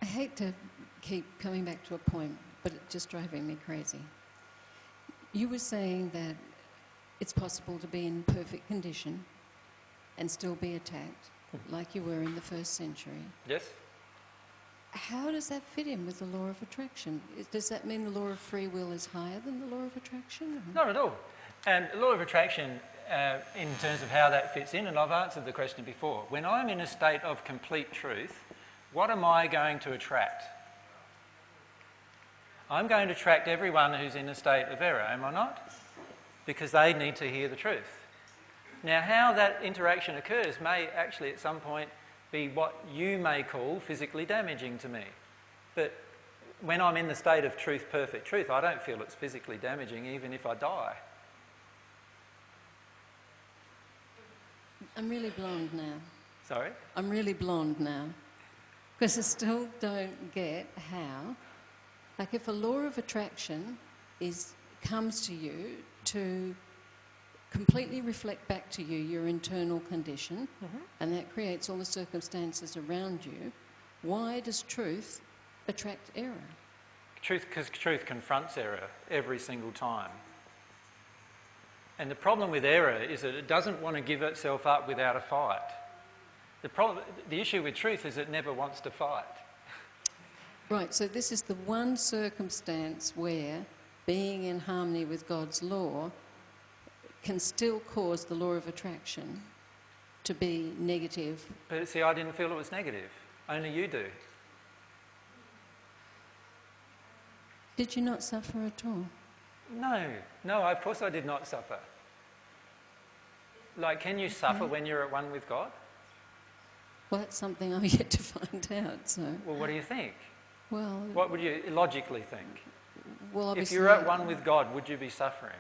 I hate to keep coming back to a point, but it's just driving me crazy. You were saying that it's possible to be in perfect condition and still be attacked, like you were in the first century. Yes? How does that fit in with the law of attraction? Does that mean the law of free will is higher than the law of attraction? Or? Not at all. And the law of attraction, in terms of how that fits in, and I've answered the question before, when I'm in a state of complete truth, what am I going to attract? I'm going to attract everyone who's in a state of error, am I not? Because they need to hear the truth. Now, how that interaction occurs may actually at some point be what you may call physically damaging to me. But when I'm in the state of truth, perfect truth, I don't feel it's physically damaging even if I die. I'm really blonde now. Sorry? I'm really blonde now. Because I still don't get how, like if a law of attraction comes to you to completely reflect back to you your internal condition, and that creates all the circumstances around you, why does truth attract error? Because truth confronts error every single time. And the problem with error is that it doesn't want to give itself up without a fight. The issue with truth is it never wants to fight. Right, so this is the one circumstance where being in harmony with God's law can still cause the law of attraction to be negative. But see, I didn't feel it was negative. Only you do. Did you not suffer at all? No, of course I did not suffer. Like, can you suffer when you're at one with God? Well, that's something I'm yet to find out, so... Well, what do you think? Well... What would you logically think? Well, obviously... If you're at one with God, would you be suffering?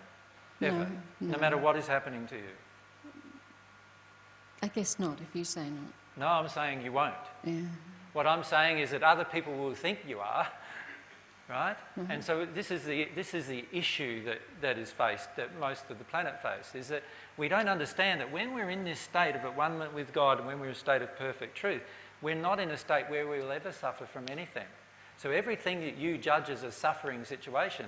Ever? No. No matter what is happening to you? I guess not, if you say not. No, I'm saying you won't. Yeah. What I'm saying is that other people will think you are, right? And so this is the issue that is faced, that most of the planet face, is that we don't understand that when we're in this state of at one with God and when we're in a state of perfect truth, we're not in a state where we will ever suffer from anything. So everything that you judge as a suffering situation,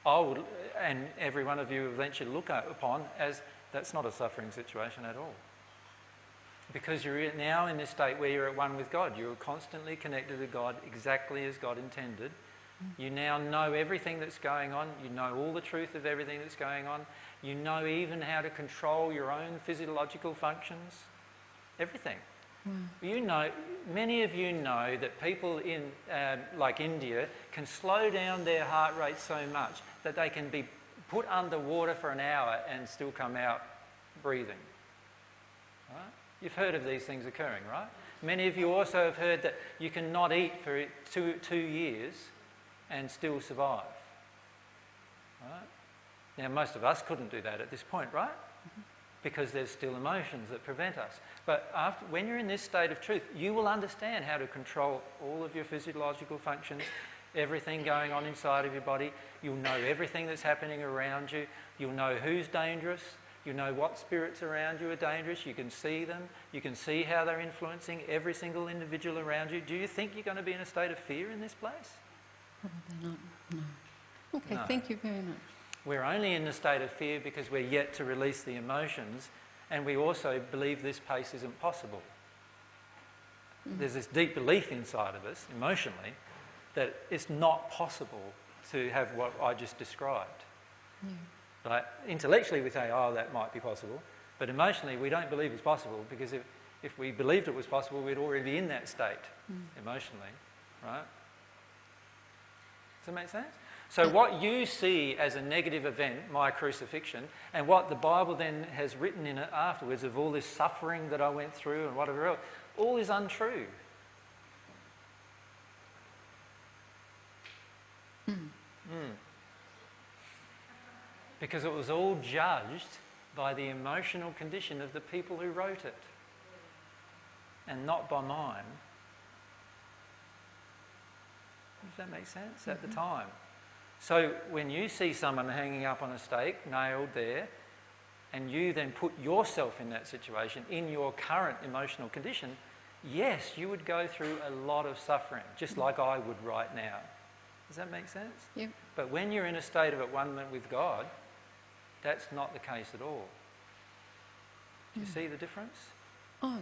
and every one of you will eventually look upon as that's not a suffering situation at all. Because you're now in this state where you're at one with God. You're constantly connected to God exactly as God intended. You now know everything that's going on. You know all the truth of everything that's going on. You know even how to control your own physiological functions. Everything. You know, many of you know that people in, like India, can slow down their heart rate so much that they can be put under water for an hour and still come out breathing. Right? You've heard of these things occurring, right? Many of you also have heard that you can not eat for 2 years and still survive. Right? Now, most of us couldn't do that at this point, right? Because there's still emotions that prevent us. But when you're in this state of truth, you will understand how to control all of your physiological functions, everything going on inside of your body. You'll know everything that's happening around you. You'll know who's dangerous. You know what spirits around you are dangerous. You can see them. You can see how they're influencing every single individual around you. Do you think you're going to be in a state of fear in this place? Probably not, no. Okay, No. Thank you very much. We're only in a state of fear because we're yet to release the emotions, and we also believe this pace isn't possible. There's this deep belief inside of us, emotionally, that it's not possible to have what I just described. Like, intellectually we say, oh, that might be possible, but emotionally we don't believe it's possible, because if we believed it was possible, we'd already be in that state emotionally, right? Does that make sense? So what you see as a negative event, my crucifixion, and what the Bible then has written in it afterwards of all this suffering that I went through and whatever else, all is untrue. Because it was all judged by the emotional condition of the people who wrote it, and not by mine. Does that make sense? At the time. So when you see someone hanging up on a stake, nailed there, and you then put yourself in that situation, in your current emotional condition, yes, you would go through a lot of suffering, just like I would right now. Does that make sense? Yep. But when you're in a state of at-one-ment with God, that's not the case at all. Do you see the difference? Oh,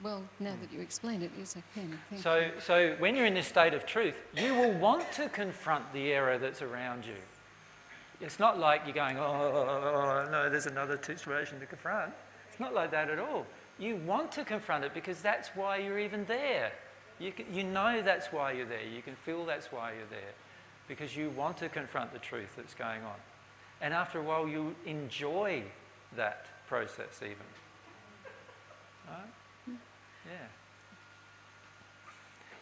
well, now that you explain it, yes, I can. Thank you. So when you're in this state of truth, you will want to confront the error that's around you. It's not like you're going, oh, no, there's another situation to confront. It's not like that at all. You want to confront it because that's why you're even there. You know that's why you're there. You can feel that's why you're there. Because you want to confront the truth that's going on. And after a while, you enjoy that process even. Right? Yeah.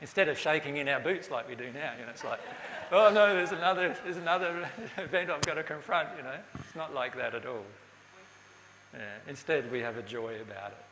Instead of shaking in our boots like we do now, it's like, oh no, there's another event I've got to confront, It's not like that at all. Yeah. Instead, we have a joy about it.